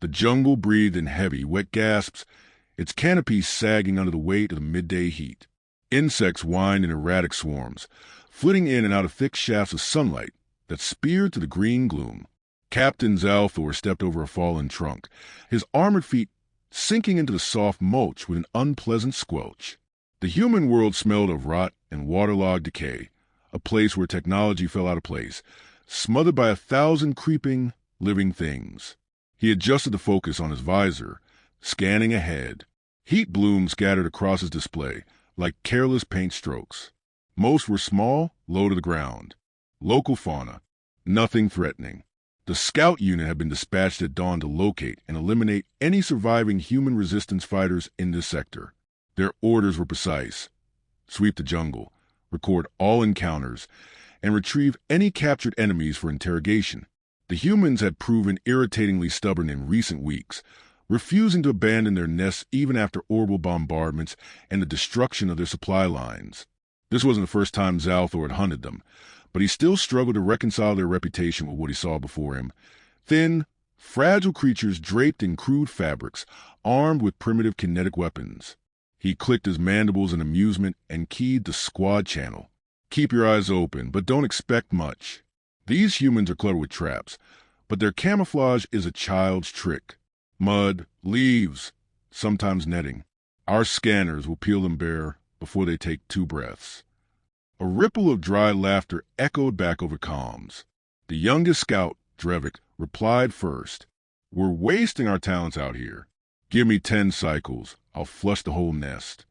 The jungle breathed in heavy, wet gasps, its canopy sagging under the weight of the midday heat. Insects whined in erratic swarms, flitting in and out of thick shafts of sunlight that speared through the green gloom. Captain Zalthor stepped over a fallen trunk, his armored feet sinking into the soft mulch with an unpleasant squelch. The human world smelled of rot and waterlogged decay, a place where technology fell out of place, smothered by 1,000 creeping, living things. He adjusted the focus on his visor, scanning ahead. Heat blooms scattered across his display, like careless paint strokes. Most were small, low to the ground. Local fauna, nothing threatening. The scout unit had been dispatched at dawn to locate and eliminate any surviving human resistance fighters in this sector. Their orders were precise: sweep the jungle, record all encounters, and retrieve any captured enemies for interrogation. The humans had proven irritatingly stubborn in recent weeks, refusing to abandon their nests even after orbital bombardments and the destruction of their supply lines. This wasn't the first time Zalthor had hunted them, but he still struggled to reconcile their reputation with what he saw before him. Thin, fragile creatures draped in crude fabrics, armed with primitive kinetic weapons. He clicked his mandibles in amusement and keyed the squad channel. Keep your eyes open, but don't expect much. These humans are clever with traps, but their camouflage is a child's trick. Mud, leaves, sometimes netting. Our scanners will peel them bare before they take 2 breaths. A ripple of dry laughter echoed back over comms. The youngest scout, Drevik, replied first. We're wasting our talents out here. Give me 10 cycles. I'll flush the whole nest.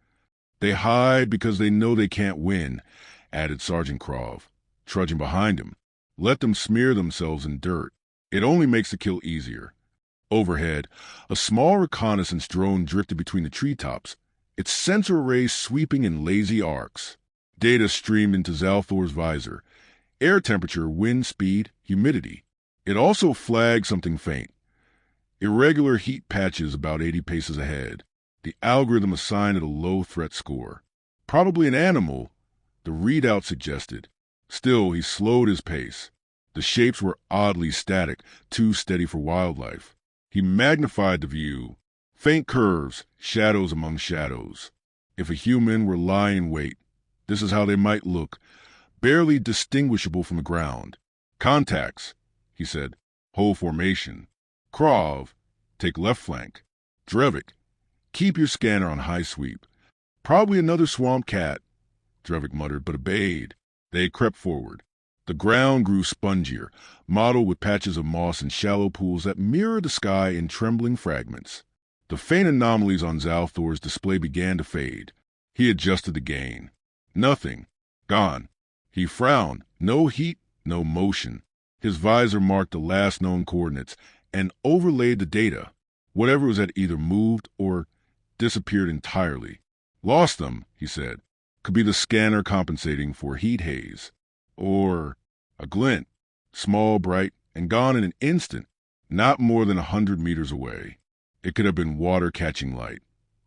They hide because they know they can't win, added Sergeant Krov, trudging behind him. Let them smear themselves in dirt. It only makes the kill easier. Overhead, a small reconnaissance drone drifted between the treetops, its sensor arrays sweeping in lazy arcs. Data streamed into Zalthor's visor: air temperature, wind speed, humidity. It also flagged something faint: irregular heat patches about 80 paces ahead. The algorithm assigned it a low threat score. Probably an animal, the readout suggested. Still, he slowed his pace. The shapes were oddly static, too steady for wildlife. He magnified the view. Faint curves, shadows among shadows. If a human were lying in wait, this is how they might look, barely distinguishable from the ground. Contacts, he said. Hold formation. Krov, take left flank. Drevik, keep your scanner on high sweep. Probably another swamp cat, Drevik muttered, but obeyed. They crept forward. The ground grew spongier, mottled with patches of moss and shallow pools that mirrored the sky in trembling fragments. The faint anomalies on Zalthor's display began to fade. He adjusted the gain. Nothing. Gone. He frowned. No heat, no motion. His visor marked the last known coordinates and overlaid the data. Whatever was had either moved or disappeared entirely. Lost them, he said. Could be the scanner compensating for heat haze. Or a glint, small, bright, and gone in an instant, not more than 100 meters away. It could have been water catching light.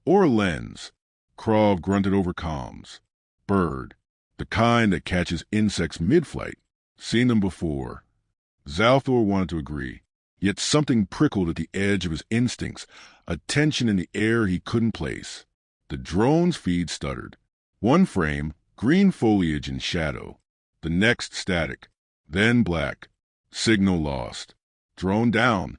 Or a lens. Krov grunted over comms. Bird, the kind that catches insects mid-flight. Seen them before. Zalthor wanted to agree, yet something prickled at the edge of his instincts, a tension in the air he couldn't place. The drone's feed stuttered. One frame, green foliage and shadow. The next static. Then black. Signal lost. Drone down,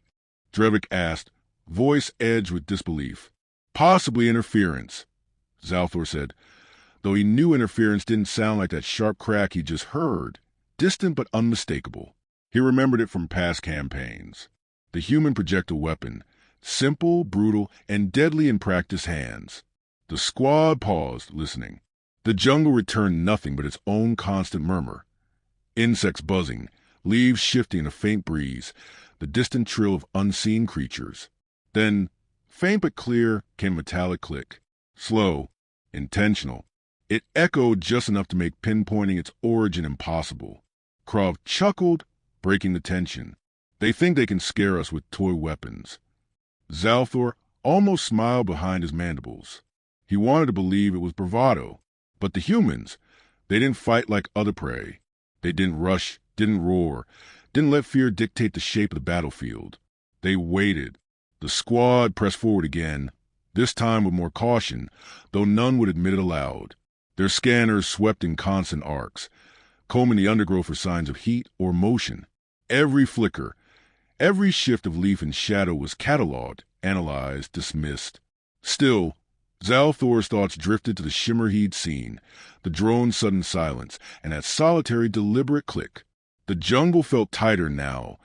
Drevik asked, voice edged with disbelief. Possibly interference, Zalthor said, though he knew interference didn't sound like that sharp crack he just heard, distant but unmistakable. He remembered it from past campaigns. The human projectile weapon, simple, brutal, and deadly in practiced hands. The squad paused, listening. The jungle returned nothing but its own constant murmur. Insects buzzing, leaves shifting in a faint breeze, the distant trill of unseen creatures. Then, faint but clear, came a metallic click. Slow, intentional. It echoed just enough to make pinpointing its origin impossible. Krov chuckled, breaking the tension. They think they can scare us with toy weapons. Zalthor almost smiled behind his mandibles. He wanted to believe it was bravado. But the humans, they didn't fight like other prey. They didn't rush, didn't roar, didn't let fear dictate the shape of the battlefield. They waited. The squad pressed forward again, this time with more caution, though none would admit it aloud. Their scanners swept in constant arcs, combing the undergrowth for signs of heat or motion. Every flicker, every shift of leaf and shadow was catalogued, analyzed, dismissed. Still, Zalthor's thoughts drifted to the shimmer he'd seen, the drone's sudden silence, and that solitary, deliberate click. The jungle felt tighter now,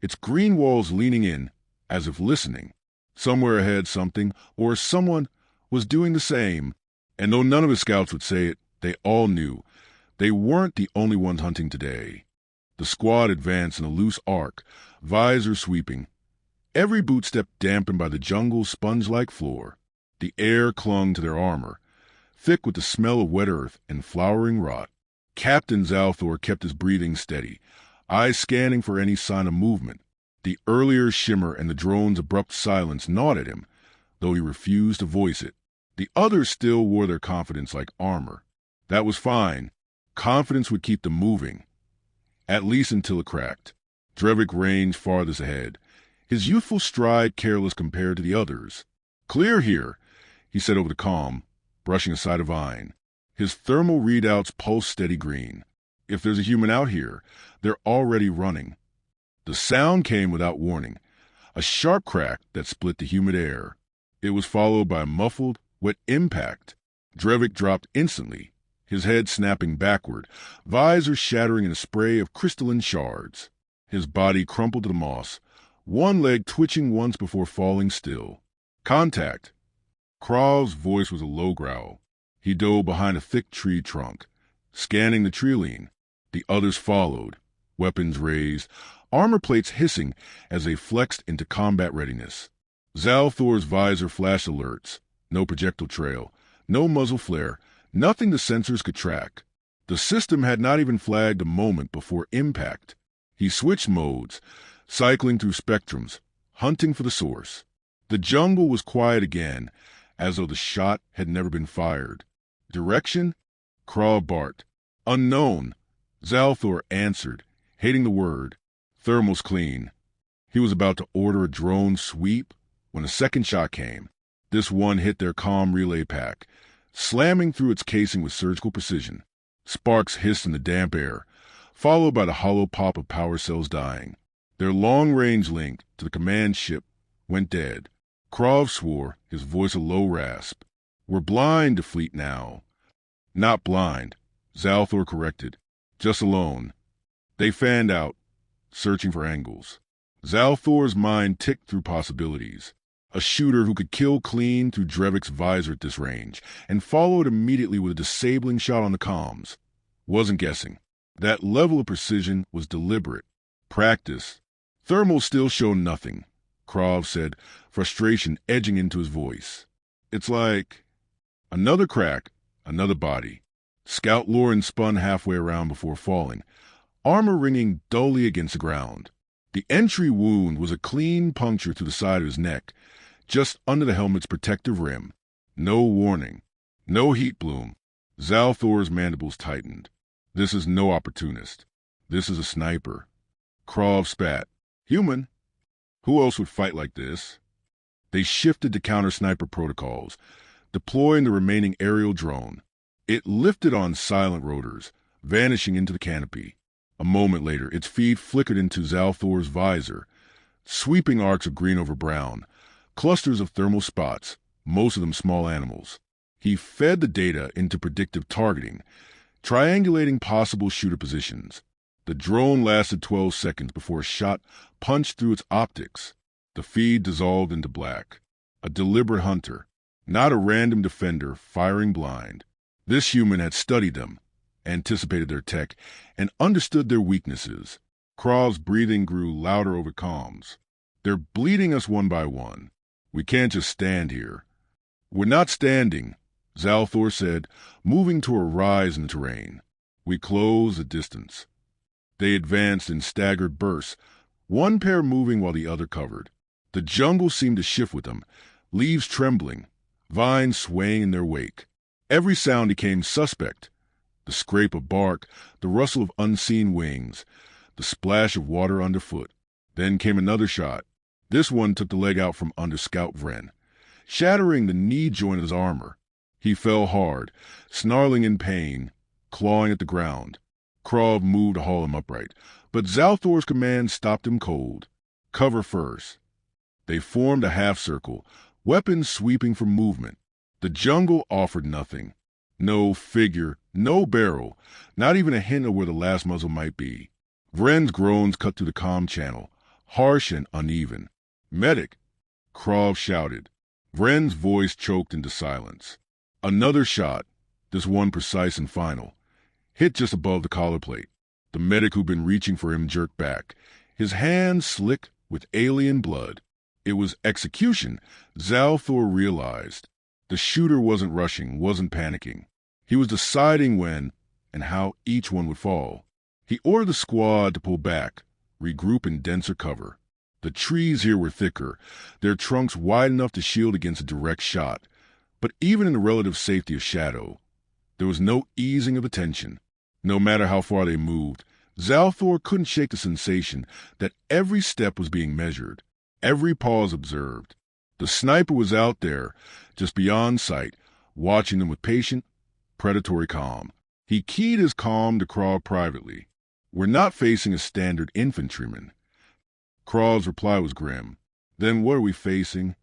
its green walls leaning in, as if listening. Somewhere ahead something, or someone, was doing the same. And though none of his scouts would say it, they all knew. They weren't the only ones hunting today. The squad advanced in a loose arc, visor sweeping. Every boot step dampened by the jungle's sponge-like floor. The air clung to their armor, thick with the smell of wet earth and flowering rot. Captain Zalthor kept his breathing steady, eyes scanning for any sign of movement. The earlier shimmer and the drone's abrupt silence gnawed at him, though he refused to voice it. The others still wore their confidence like armor. That was fine. Confidence would keep them moving, at least until it cracked. Drevik ranged farthest ahead, his youthful stride careless compared to the others. "Clear here," he said over the comm, brushing aside a vine. His thermal readouts pulsed steady green. If there's a human out here, they're already running. The sound came without warning, a sharp crack that split the humid air. It was followed by a muffled, wet impact. Drevik dropped instantly, his head snapping backward, visor shattering in a spray of crystalline shards. His body crumpled to the moss, one leg twitching once before falling still. "Contact." Krov's voice was a low growl. He dove behind a thick tree trunk, scanning the treeline. The others followed, weapons raised, armor plates hissing as they flexed into combat readiness. Zalthor's visor flashed alerts. No projectile trail, no muzzle flare, nothing the sensors could track. The system had not even flagged a moment before impact. He switched modes, cycling through spectrums, hunting for the source. The jungle was quiet again, as though the shot had never been fired. Direction? Krov barked. "Unknown." Zalthor answered, hating the word. Thermals clean. He was about to order a drone sweep when a second shot came. This one hit their comm relay pack, slamming through its casing with surgical precision. Sparks hissed in the damp air, followed by the hollow pop of power cells dying. Their long-range link to the command ship went dead. Krov swore, his voice a low rasp. "We're blind to fleet now." "Not blind," Zalthor corrected. "Just alone." They fanned out, searching for angles. Zalthor's mind ticked through possibilities. A shooter who could kill clean through Drevik's visor at this range, and follow it immediately with a disabling shot on the comms. Wasn't guessing. That level of precision was deliberate. Practice. Thermals still show nothing, Krov said, frustration edging into his voice. "It's like..." Another crack, another body. Scout Lauren spun halfway around before falling, armor ringing dully against the ground. The entry wound was a clean puncture through the side of his neck, just under the helmet's protective rim. No warning. No heat bloom. Zalthor's mandibles tightened. This is no opportunist. This is a sniper. Krov spat. "Human? Who else would fight like this?" They shifted to counter-sniper protocols, deploying the remaining aerial drone. It lifted on silent rotors, vanishing into the canopy. A moment later, its feed flickered into Zalthor's visor. Sweeping arcs of green over brown, clusters of thermal spots, most of them small animals. He fed the data into predictive targeting, triangulating possible shooter positions. The drone lasted 12 seconds before a shot punched through its optics. The feed dissolved into black. A deliberate hunter, not a random defender firing blind. This human had studied them, anticipated their tech, and understood their weaknesses. Krov's breathing grew louder over comms. "They're bleeding us one by one. We can't just stand here." "We're not standing," Zalthor said, moving to a rise in the terrain. "We close the distance." They advanced in staggered bursts, one pair moving while the other covered. The jungle seemed to shift with them, leaves trembling, vines swaying in their wake. Every sound became suspect. The scrape of bark, the rustle of unseen wings, the splash of water underfoot. Then came another shot. This one took the leg out from under Scout Vren, shattering the knee joint of his armor. He fell hard, snarling in pain, clawing at the ground. Krav moved to haul him upright, but Zalthor's command stopped him cold. Cover first. They formed a half-circle, weapons sweeping for movement. The jungle offered nothing. No figure, no barrel, not even a hint of where the last muzzle might be. Vren's groans cut through the comm channel, harsh and uneven. "Medic!" Krav shouted. Vren's voice choked into silence. Another shot, this one precise and final, hit just above the collar plate. The medic who'd been reaching for him jerked back, his hands slick with alien blood. It was execution, Zalthor realized. The shooter wasn't rushing, wasn't panicking. He was deciding when and how each one would fall. He ordered the squad to pull back, regroup in denser cover. The trees here were thicker, their trunks wide enough to shield against a direct shot. But even in the relative safety of shadow, there was no easing of the tension. No matter how far they moved, Zalthor couldn't shake the sensation that every step was being measured, every pause observed. The sniper was out there, just beyond sight, watching them with patient, predatory calm. He keyed his calm to Krav privately. "We're not facing a standard infantryman." Krav's reply was grim. "Then what are we facing?"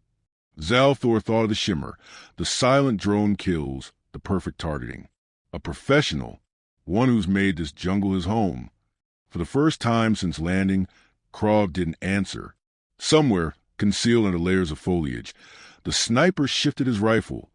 Zalthor thought of the shimmer, the silent drone kills, the perfect targeting. A professional, one who's made this jungle his home. For the first time since landing, Krav didn't answer. Somewhere, concealed under layers of foliage, the sniper shifted his rifle,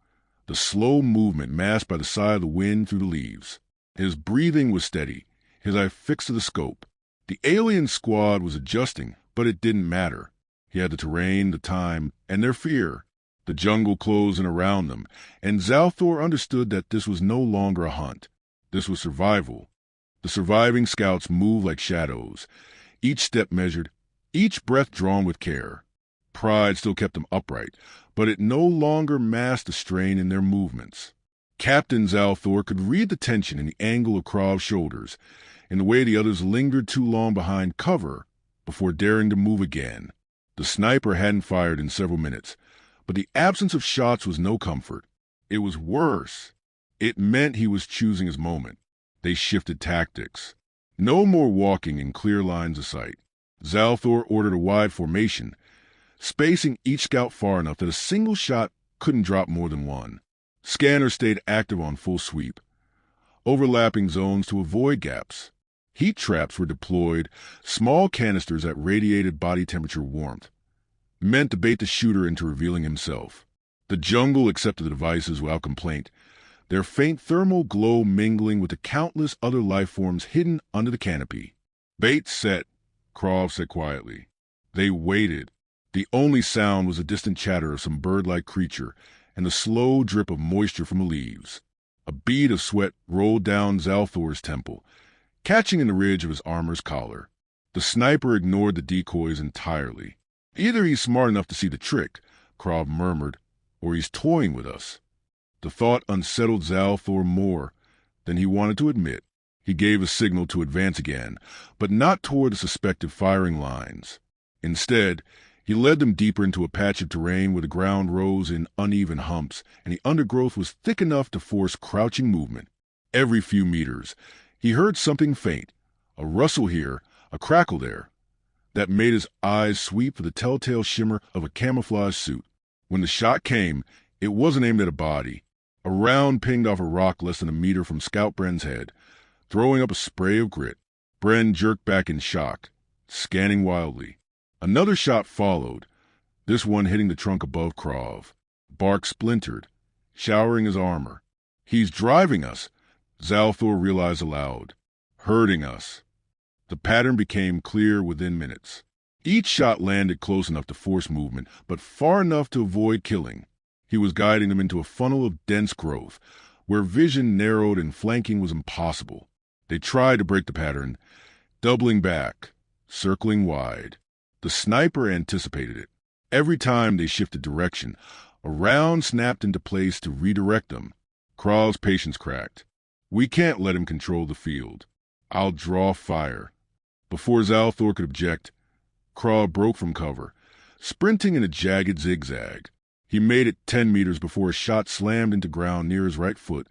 the slow movement masked by the sigh of the wind through the leaves. His breathing was steady, his eye fixed to the scope. The alien squad was adjusting, but it didn't matter. He had the terrain, the time, and their fear. The jungle closed in around them, and Zalthor understood that this was no longer a hunt. This was survival. The surviving scouts moved like shadows, each step measured, each breath drawn with care. Pride still kept them upright, but it no longer masked the strain in their movements. Captain Zalthor could read the tension in the angle of Krav's shoulders, in the way the others lingered too long behind cover before daring to move again. The sniper hadn't fired in several minutes, but the absence of shots was no comfort. It was worse. It meant he was choosing his moment. They shifted tactics. No more walking in clear lines of sight. Zalthor ordered a wide formation, spacing each scout far enough that a single shot couldn't drop more than one. Scanners stayed active on full sweep, overlapping zones to avoid gaps. Heat traps were deployed, small canisters that radiated body temperature warmth, meant to bait the shooter into revealing himself. The jungle accepted the devices without complaint, their faint thermal glow mingling with the countless other life forms hidden under the canopy. "Bait set," Krav said quietly. They waited. The only sound was the distant chatter of some bird-like creature and the slow drip of moisture from the leaves. A bead of sweat rolled down Zalthor's temple, catching in the ridge of his armor's collar. The sniper ignored the decoys entirely. "Either he's smart enough to see the trick," Krav murmured, "or he's toying with us." The thought unsettled Zalthor more than he wanted to admit. He gave a signal to advance again, but not toward the suspected firing lines. Instead, he led them deeper into a patch of terrain where the ground rose in uneven humps and the undergrowth was thick enough to force crouching movement. Every few meters, he heard something faint, a rustle here, a crackle there, that made his eyes sweep for the telltale shimmer of a camouflage suit. When the shot came, it wasn't aimed at a body. A round pinged off a rock less than a meter from Scout Bren's head, throwing up a spray of grit. Bren jerked back in shock, scanning wildly. Another shot followed, this one hitting the trunk above Krav. Bark splintered, showering his armor. "He's driving us," Zalthor realized aloud. "Hurting us." The pattern became clear within minutes. Each shot landed close enough to force movement, but far enough to avoid killing. He was guiding them into a funnel of dense growth, where vision narrowed and flanking was impossible. They tried to break the pattern, doubling back, circling wide. The sniper anticipated it. Every time they shifted direction, a round snapped into place to redirect them. Krav's patience cracked. "We can't let him control the field. I'll draw fire." Before Zalthor could object, Krav broke from cover, sprinting in a jagged zigzag. He made it 10 meters before a shot slammed into ground near his right foot,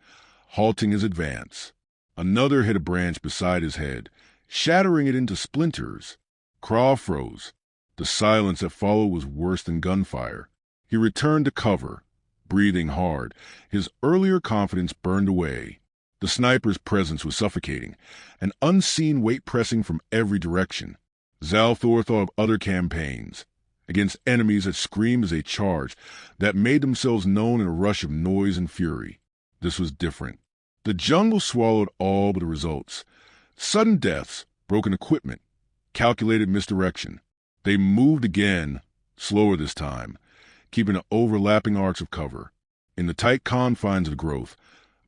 halting his advance. Another hit a branch beside his head, shattering it into splinters. Krav froze. The silence that followed was worse than gunfire. He returned to cover, breathing hard. His earlier confidence burned away. The sniper's presence was suffocating, an unseen weight pressing from every direction. Zalthor thought of other campaigns, against enemies that screamed as they charged, that made themselves known in a rush of noise and fury. This was different. The jungle swallowed all but the results. Sudden deaths, broken equipment, calculated misdirection. They moved again, slower this time, keeping overlapping arcs of cover. In the tight confines of the growth,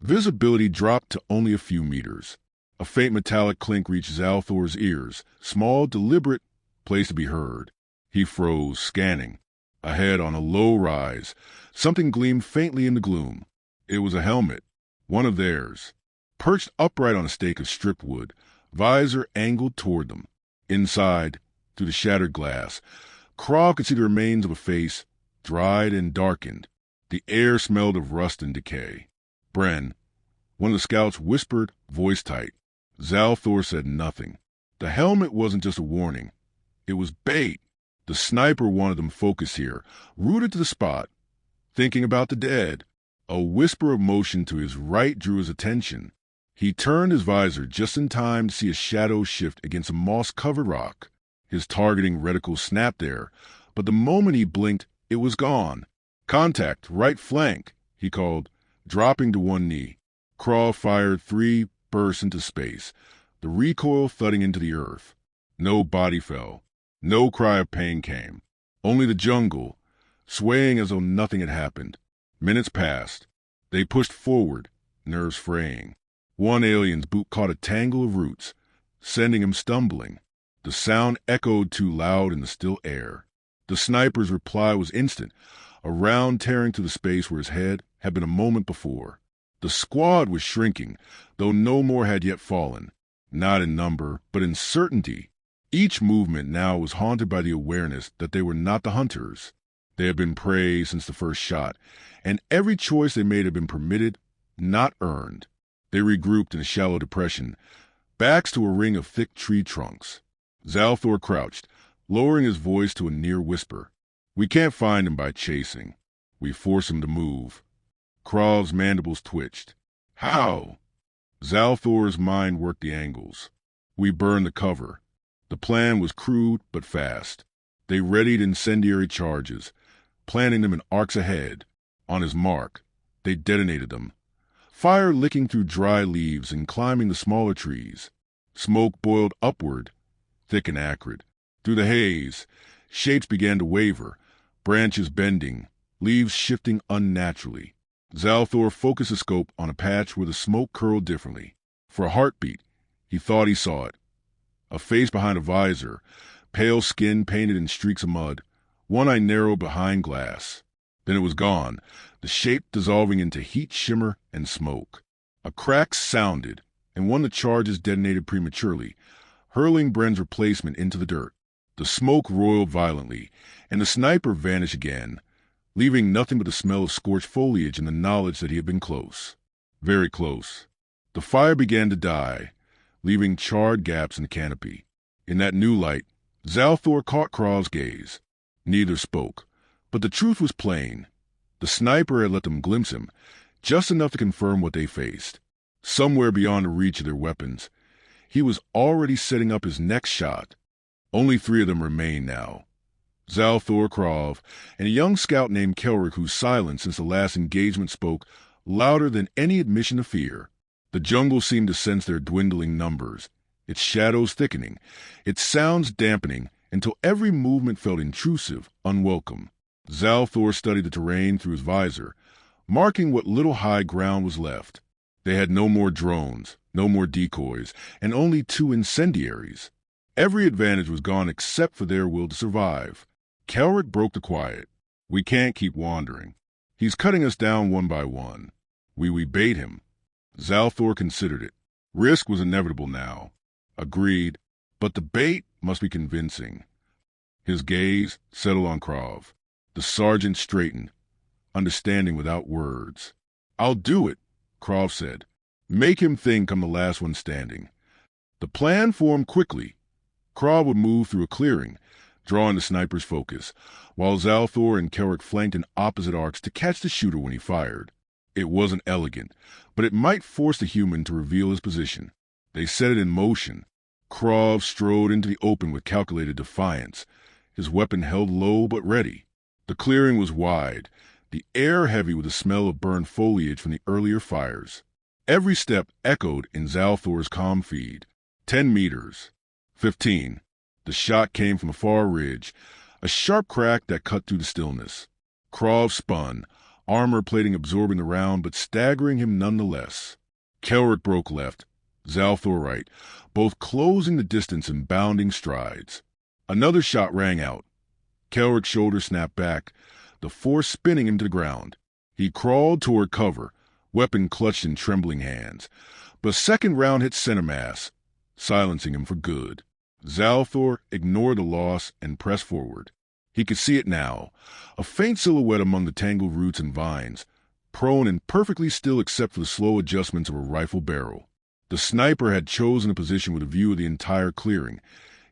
visibility dropped to only a few meters. A faint metallic clink reached Zalthor's ears, small, deliberate, place to be heard. He froze, scanning. Ahead on a low rise, something gleamed faintly in the gloom. It was a helmet, one of theirs. Perched upright on a stake of stripped wood, visor angled toward them. Inside, through the shattered glass, Krav could see the remains of a face, dried and darkened. The air smelled of rust and decay. Bren, one of the scouts, whispered, voice tight. Zalthor said nothing. The helmet wasn't just a warning. It was bait. The sniper wanted them focused here, rooted to the spot, thinking about the dead. A whisper of motion to his right drew his attention. He turned his visor just in time to see a shadow shift against a moss-covered rock. His targeting reticle snapped there, but the moment he blinked, it was gone. Contact, right flank, he called, dropping to one knee. Krav fired 3 bursts into space, the recoil thudding into the earth. No body fell. No cry of pain came. Only the jungle, swaying as though nothing had happened. Minutes passed. They pushed forward, nerves fraying. One alien's boot caught a tangle of roots, sending him stumbling. The sound echoed too loud in the still air. The sniper's reply was instant, a round tearing through the space where his head had been a moment before. The squad was shrinking, though no more had yet fallen. Not in number, but in certainty. Each movement now was haunted by the awareness that they were not the hunters. They had been prey since the first shot, and every choice they made had been permitted, not earned. They regrouped in a shallow depression, backs to a ring of thick tree trunks. Zalthor crouched, lowering his voice to a near whisper. We can't find him by chasing. We force him to move. Krav's mandibles twitched. How? Zalthor's mind worked the angles. We burn the cover. The plan was crude but fast. They readied incendiary charges, planting them in arcs ahead. On his mark, they detonated them. Fire licking through dry leaves and climbing the smaller trees. Smoke boiled upward, thick and acrid. Through the haze, shapes began to waver, branches bending, leaves shifting unnaturally. Zalthor focused the scope on a patch where the smoke curled differently. For a heartbeat, he thought he saw it. A face behind a visor, pale skin painted in streaks of mud, one eye narrow behind glass. Then it was gone, the shape dissolving into heat, shimmer, and smoke. A crack sounded, and one of the charges detonated prematurely, hurling Bren's replacement into the dirt. The smoke roiled violently, and the sniper vanished again, leaving nothing but the smell of scorched foliage and the knowledge that he had been close. Very close. The fire began to die, leaving charred gaps in the canopy. In that new light, Zalthor caught Krav's gaze. Neither spoke, but the truth was plain. The sniper had let them glimpse him, just enough to confirm what they faced. Somewhere beyond the reach of their weapons, he was already setting up his next shot. Only 3 of them remained now. Zalthor, Krav, and a young scout named Kelrick, whose silence since the last engagement spoke louder than any admission of fear. The jungle seemed to sense their dwindling numbers, its shadows thickening, its sounds dampening, until every movement felt intrusive, unwelcome. Zalthor studied the terrain through his visor, marking what little high ground was left. They had no more drones, no more decoys, and only 2 incendiaries. Every advantage was gone except for their will to survive. Kelrick broke the quiet. We can't keep wandering. He's cutting us down one by one. We bait him. Zalthor considered it. Risk was inevitable now. Agreed, but the bait must be convincing. His gaze settled on Krav. The sergeant straightened, understanding without words. "I'll do it," Krav said. "Make him think I'm the last one standing." The plan formed quickly. Krav would move through a clearing, drawing the sniper's focus, while Zalthor and Kelrick flanked in opposite arcs to catch the shooter when he fired. It wasn't elegant, but it might force the human to reveal his position. They set it in motion. Krav strode into the open with calculated defiance, his weapon held low but ready. The clearing was wide, the air heavy with the smell of burned foliage from the earlier fires. Every step echoed in Zalthor's comm feed. 10 meters. 15. The shot came from a far ridge, a sharp crack that cut through the stillness. Krav spun, armor plating absorbing the round but staggering him nonetheless. Kelrick broke left, Zalthor right, both closing the distance in bounding strides. Another shot rang out. Kelrick's shoulder snapped back, the force spinning him to the ground. He crawled toward cover, weapon clutched in trembling hands. But a second round hit center mass, silencing him for good. Zalthor ignored the loss and pressed forward. He could see it now, a faint silhouette among the tangled roots and vines, prone and perfectly still except for the slow adjustments of a rifle barrel. The sniper had chosen a position with a view of the entire clearing,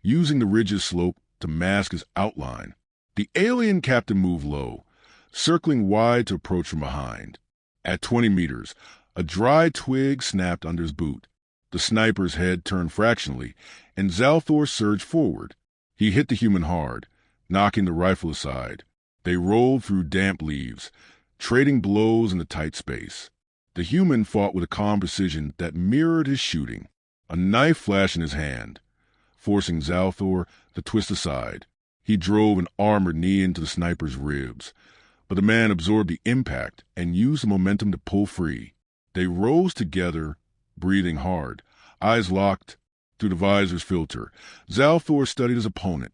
using the ridge's slope to mask his outline. The alien captain moved low, circling wide to approach from behind. At 20 meters, a dry twig snapped under his boot. The sniper's head turned fractionally, and Zalthor surged forward. He hit the human hard, knocking the rifle aside. They rolled through damp leaves, trading blows in the tight space. The human fought with a calm precision that mirrored his shooting. A knife flashed in his hand, forcing Zalthor to twist aside. He drove an armored knee into the sniper's ribs, but the man absorbed the impact and used the momentum to pull free. They rose together, breathing hard, eyes locked through the visor's filter. Zalthor studied his opponent.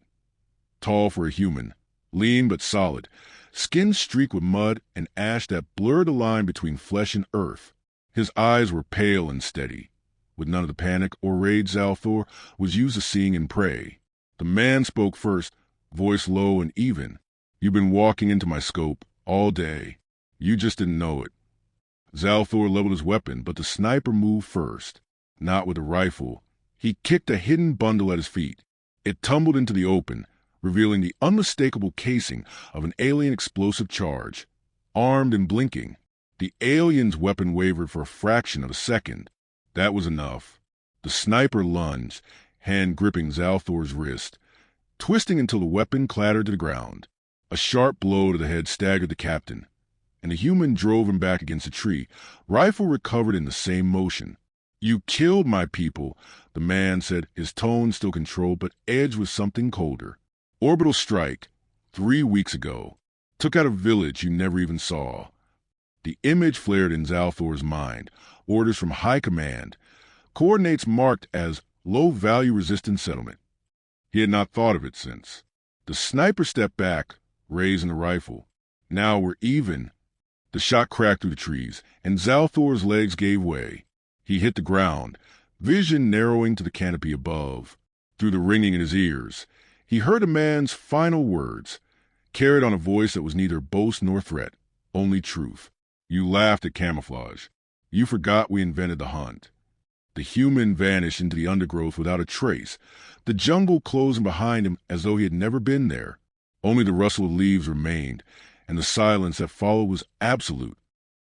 Tall for a human, lean but solid, skin streaked with mud and ash that blurred the line between flesh and earth. His eyes were pale and steady, with none of the panic or rage Zalthor was used to seeing in prey. The man spoke first, voice low and even. "You've been walking into my scope all day. You just didn't know it." Zalthor leveled his weapon, but the sniper moved first. Not with a rifle. He kicked a hidden bundle at his feet. It tumbled into the open, revealing the unmistakable casing of an alien explosive charge. Armed and blinking, the alien's weapon wavered for a fraction of a second. That was enough. The sniper lunged, hand gripping Zalthor's wrist, twisting until the weapon clattered to the ground. A sharp blow to the head staggered the captain, and the human drove him back against a tree, rifle recovered in the same motion. "You killed my people," the man said, his tone still controlled but edged with something colder. "Orbital strike, 3 weeks ago. Took out a village you never even saw." The image flared in Zalthor's mind. Orders from high command. Coordinates marked as low-value resistance settlement. He had not thought of it since. The sniper stepped back, raising the rifle. "Now we're even." The shot cracked through the trees, and Zalthor's legs gave way. He hit the ground, vision narrowing to the canopy above. Through the ringing in his ears, he heard a man's final words, carried on a voice that was neither boast nor threat, only truth. "You laughed at camouflage. You forgot we invented the hunt." The human vanished into the undergrowth without a trace, the jungle closing behind him as though he had never been there. Only the rustle of leaves remained, and the silence that followed was absolute.